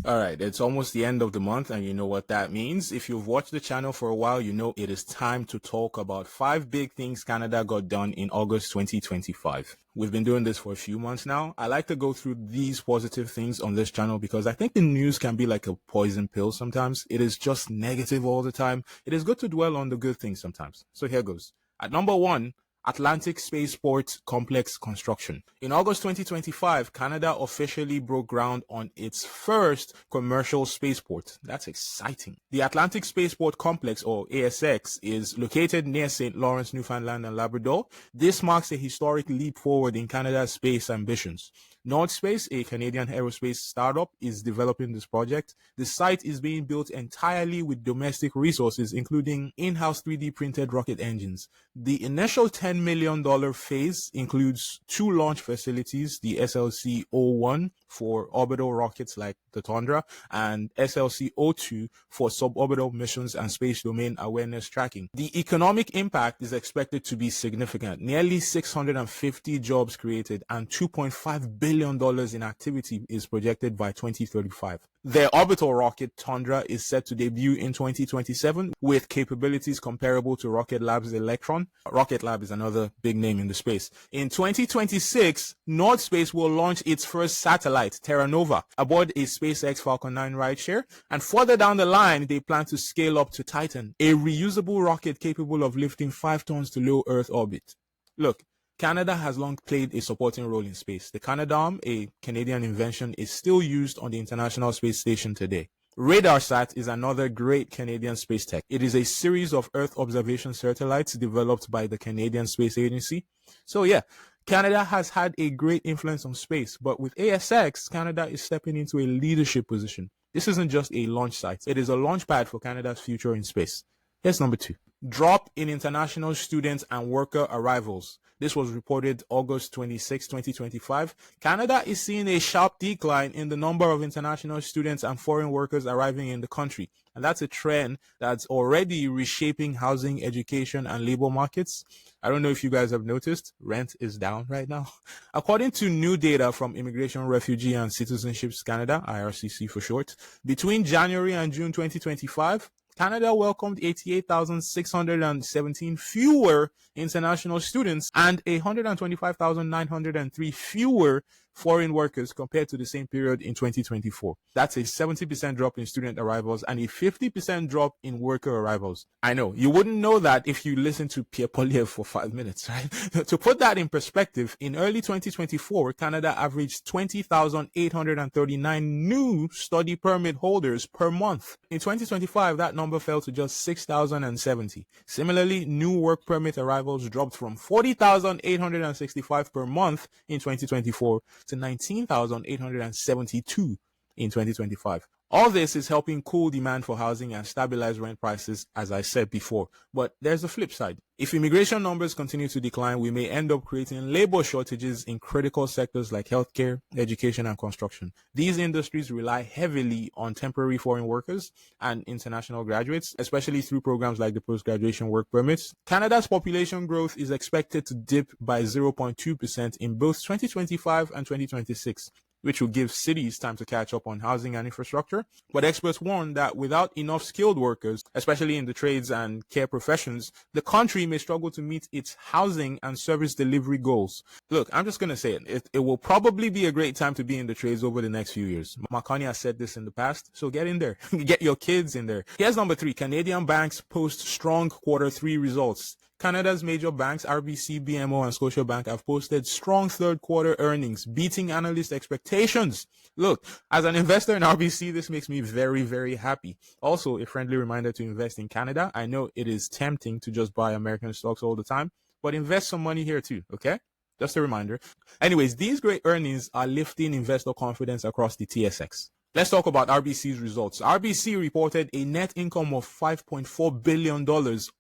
All right, it's almost the end of the month, and you know what that means. If you've watched the channel for a while, you know it is time to talk about 5 big things Canada got done in August 2025. We've been doing this for a few months now. I like to go through these positive things on this channel because I think the news can be like a poison pill sometimes. It is just negative all the time. It is good to dwell on the good things sometimes. So here goes. At number one, Atlantic Spaceport Complex construction. In August 2025, Canada officially broke ground on its first commercial spaceport. That's exciting. The Atlantic Spaceport Complex, or ASX, is located near St. Lawrence, Newfoundland and Labrador. This marks a historic leap forward in Canada's space ambitions. Nordspace, a Canadian aerospace startup, is developing this project. The site is being built entirely with domestic resources, including in-house 3D printed rocket engines. The initial $10 million phase includes 2 launch facilities, the SLC-01 for orbital rockets like the Tundra and SLC-02 for suborbital missions and space domain awareness tracking. The economic impact is expected to be significant. Nearly 650 jobs created and $2.5 billion in activity is projected by 2035. Their orbital rocket Tundra is set to debut in 2027 with capabilities comparable to Rocket Lab's Electron. Rocket Lab is another big name in the space. In 2026, Nordspace will launch its first satellite, Terra Nova, aboard a SpaceX Falcon 9 rideshare. And further down the line, they plan to scale up to Titan, a reusable rocket capable of lifting 5 tons to low Earth orbit. Look, Canada has long played a supporting role in space. The Canadarm, a Canadian invention, is still used on the International Space Station today. RadarSat is another great Canadian space tech. It is a series of Earth observation satellites developed by the Canadian Space Agency. So yeah, Canada has had a great influence on space, but with ASX, Canada is stepping into a leadership position. This isn't just a launch site. It is a launch pad for Canada's future in space. Here's number 2. Drop in international student and worker arrivals. This was reported August 26, 2025. Canada is seeing a sharp decline in the number of international students and foreign workers arriving in the country. And that's a trend that's already reshaping housing, education, and labor markets. I don't know if you guys have noticed, rent is down right now. According to new data from Immigration, Refugee, and Citizenships Canada, IRCC for short, between January and June 2025, Canada welcomed 88,617 fewer international students and 125,903 fewer foreign workers compared to the same period in 2024. That's a 70% drop in student arrivals and a 50% drop in worker arrivals. I know, you wouldn't know that if you listen to Pierre Poilievre for 5 minutes, right? To put that in perspective, in early 2024, Canada averaged 20,839 new study permit holders per month. In 2025, that number fell to just 6,070. Similarly, new work permit arrivals dropped from 40,865 per month in 2024 to 19,872 in 2025. All this is helping cool demand for housing and stabilize rent prices, as I said before. But there's a flip side. If immigration numbers continue to decline, we may end up creating labor shortages in critical sectors like healthcare, education, and construction. These industries rely heavily on temporary foreign workers and international graduates, especially through programs like the post-graduation work permits. Canada's population growth is expected to dip by 0.2% in both 2025 and 2026. Which will give cities time to catch up on housing and infrastructure. But experts warn that without enough skilled workers, especially in the trades and care professions, the country may struggle to meet its housing and service delivery goals. Look, I'm just going to say it. It will probably be a great time to be in the trades over the next few years. Marconi has said this in the past, so get in there. Get your kids in there. Here's number 3. Canadian banks post strong Q3 results. Canada's major banks, RBC, BMO, and Scotiabank, have posted strong third-quarter earnings, beating analyst expectations. Look, as an investor in RBC, this makes me very, very happy. Also, a friendly reminder to invest in Canada. I know it is tempting to just buy American stocks all the time, but invest some money here too, okay? Just a reminder. Anyways, these great earnings are lifting investor confidence across the TSX. Let's talk about RBC's results. RBC reported a net income of $5.4 billion,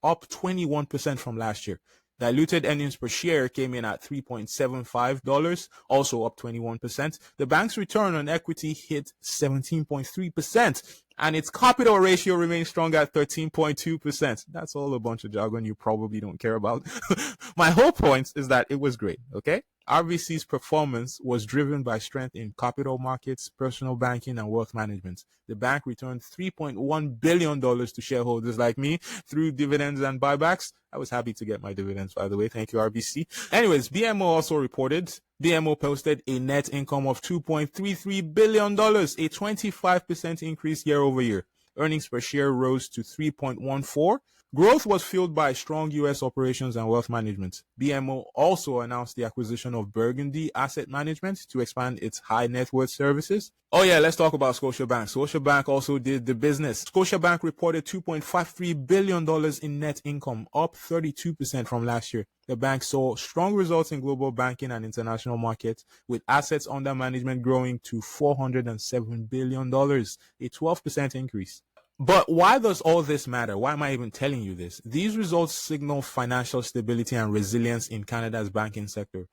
up 21% from last year. Diluted earnings per share came in at $3.75, also up 21%. The bank's return on equity hit 17.3%, and its capital ratio remains strong at 13.2%. That's all a bunch of jargon you probably don't care about. My whole point is that it was great, okay? RBC's performance was driven by strength in capital markets, personal banking, and wealth management. The bank returned $3.1 billion to shareholders like me through dividends and buybacks. I was happy to get my dividends, by the way. Thank you, RBC. Anyways, BMO also reported. BMO posted a net income of $2.33 billion, a 25% increase year over year. Earnings per share rose to 3.14. Growth was fueled by strong U.S. operations and wealth management. BMO also announced the acquisition of Burgundy Asset Management to expand its high net worth services. Oh yeah, let's talk about Scotiabank. Scotiabank also did the business. Scotiabank reported $2.53 billion in net income, up 32% from last year. The bank saw strong results in global banking and international markets, with assets under management growing to $407 billion, a 12% increase. But why does all this matter? Why am I even telling you this? These results signal financial stability and resilience in Canada's banking sector.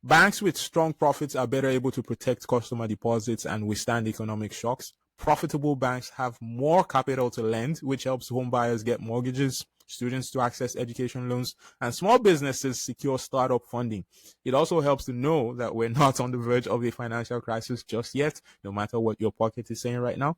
Banks with strong profits are better able to protect customer deposits and withstand economic shocks. Profitable banks have more capital to lend, which helps home buyers get mortgages, students to access education loans, and small businesses secure startup funding. It also helps to know that we're not on the verge of a financial crisis just yet, no matter what your pocket is saying right now.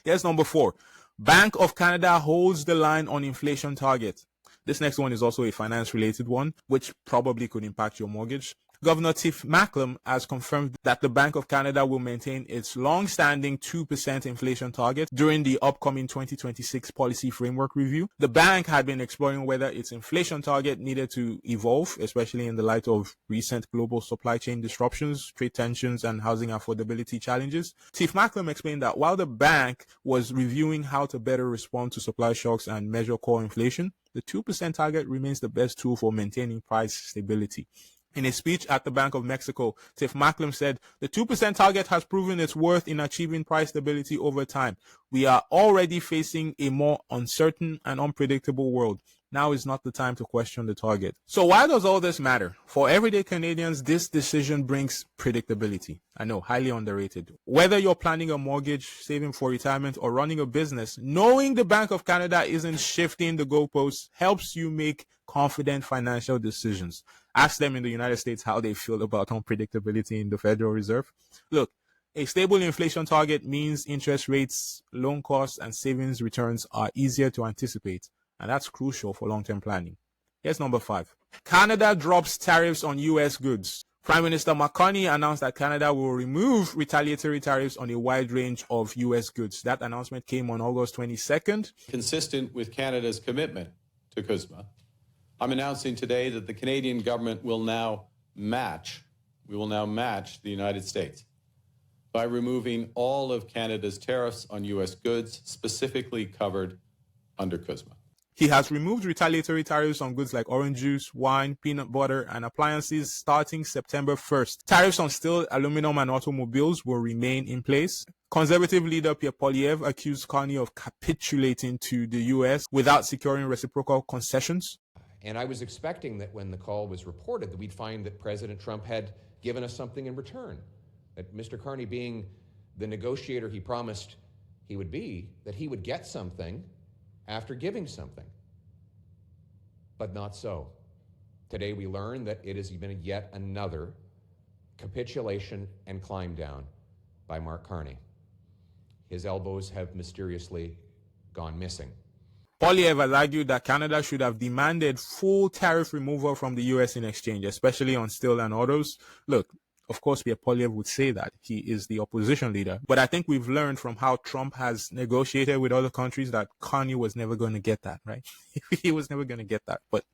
Here's number 4. Bank of Canada holds the line on inflation target. This next one is also a finance-related one, which probably could impact your mortgage. Governor Tiff Macklem has confirmed that the Bank of Canada will maintain its long-standing 2% inflation target during the upcoming 2026 policy framework review. The bank had been exploring whether its inflation target needed to evolve, especially in the light of recent global supply chain disruptions, trade tensions, and housing affordability challenges. Tiff Macklem explained that while the bank was reviewing how to better respond to supply shocks and measure core inflation, the 2% target remains the best tool for maintaining price stability. In a speech at the Bank of Mexico, Tiff Macklem said, "The 2% target has proven its worth in achieving price stability over time. We are already facing a more uncertain and unpredictable world. Now is not the time to question the target." So why does all this matter? For everyday Canadians, this decision brings predictability. I know, highly underrated. Whether you're planning a mortgage, saving for retirement, or running a business, knowing the Bank of Canada isn't shifting the goalposts helps you make confident financial decisions. Ask them in the United States how they feel about unpredictability in the Federal Reserve. Look, a stable inflation target means interest rates, loan costs, and savings returns are easier to anticipate, and that's crucial for long-term planning. Here's number 5. Canada drops tariffs on U.S. goods. Prime Minister Mark Carney announced that Canada will remove retaliatory tariffs on a wide range of U.S. goods. That announcement came on August 22nd. Consistent with Canada's commitment to CUSMA, I'm announcing today that the Canadian government will now match the United States by removing all of Canada's tariffs on U.S. goods specifically covered under CUSMA. He has removed retaliatory tariffs on goods like orange juice, wine, peanut butter, and appliances starting September 1st. Tariffs on steel, aluminum, and automobiles will remain in place. Conservative leader Pierre Poilievre accused Carney of capitulating to the U.S. without securing reciprocal concessions. And I was expecting that when the call was reported that we'd find that President Trump had given us something in return, that Mr. Carney, being the negotiator he promised he would be, that he would get something after giving something. But not so. Today we learn that it has been yet another capitulation and climb down by Mark Carney. His elbows have mysteriously gone missing. Poilievre has argued that Canada should have demanded full tariff removal from the U.S. in exchange, especially on steel and autos. Look, of course, Pierre Poilievre would say that. He is the opposition leader. But I think we've learned from how Trump has negotiated with other countries that Carney was never going to get that, right? He was never going to get that. But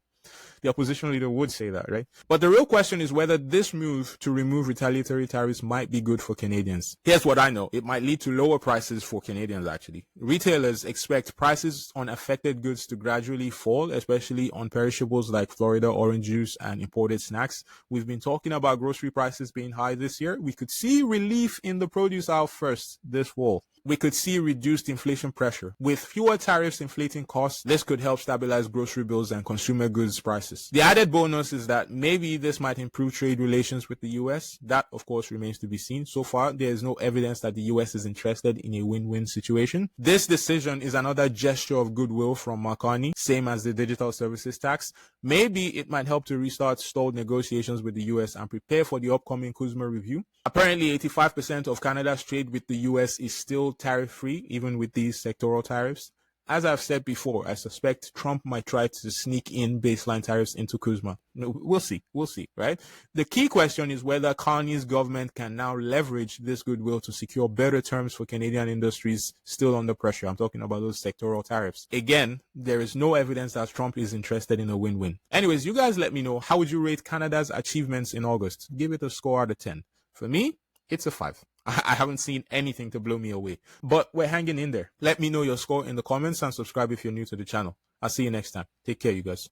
the opposition leader would say that, right? But the real question is whether this move to remove retaliatory tariffs might be good for Canadians. Here's what I know. It might lead to lower prices for Canadians, actually. Retailers expect prices on affected goods to gradually fall, especially on perishables like Florida orange juice and imported snacks. We've been talking about grocery prices being high this year. We could see relief in the produce aisle first this fall. we could see reduced inflation pressure. With fewer tariffs inflating costs, this could help stabilize grocery bills and consumer goods prices. The added bonus is that maybe this might improve trade relations with the US. That, of course, remains to be seen. So far, there is no evidence that the US is interested in a win-win situation. This decision is another gesture of goodwill from Marconi, same as the digital services tax. Maybe it might help to restart stalled negotiations with the US and prepare for the upcoming CUSMA review. Apparently, 85% of Canada's trade with the US is still tariff-free, even with these sectoral tariffs. As I've said before, I suspect Trump might try to sneak in baseline tariffs into CUSMA. We'll see, right? The key question is whether Carney's government can now leverage this goodwill to secure better terms for Canadian industries still under pressure. I'm talking about those sectoral tariffs. Again, there is no evidence that Trump is interested in a win-win. Anyways, you guys let me know, how would you rate Canada's achievements in August? Give it a score out of 10. For me, it's a 5. I haven't seen anything to blow me away, but we're hanging in there. Let me know your score in the comments and subscribe if you're new to the channel. I'll see you next time. Take care, you guys.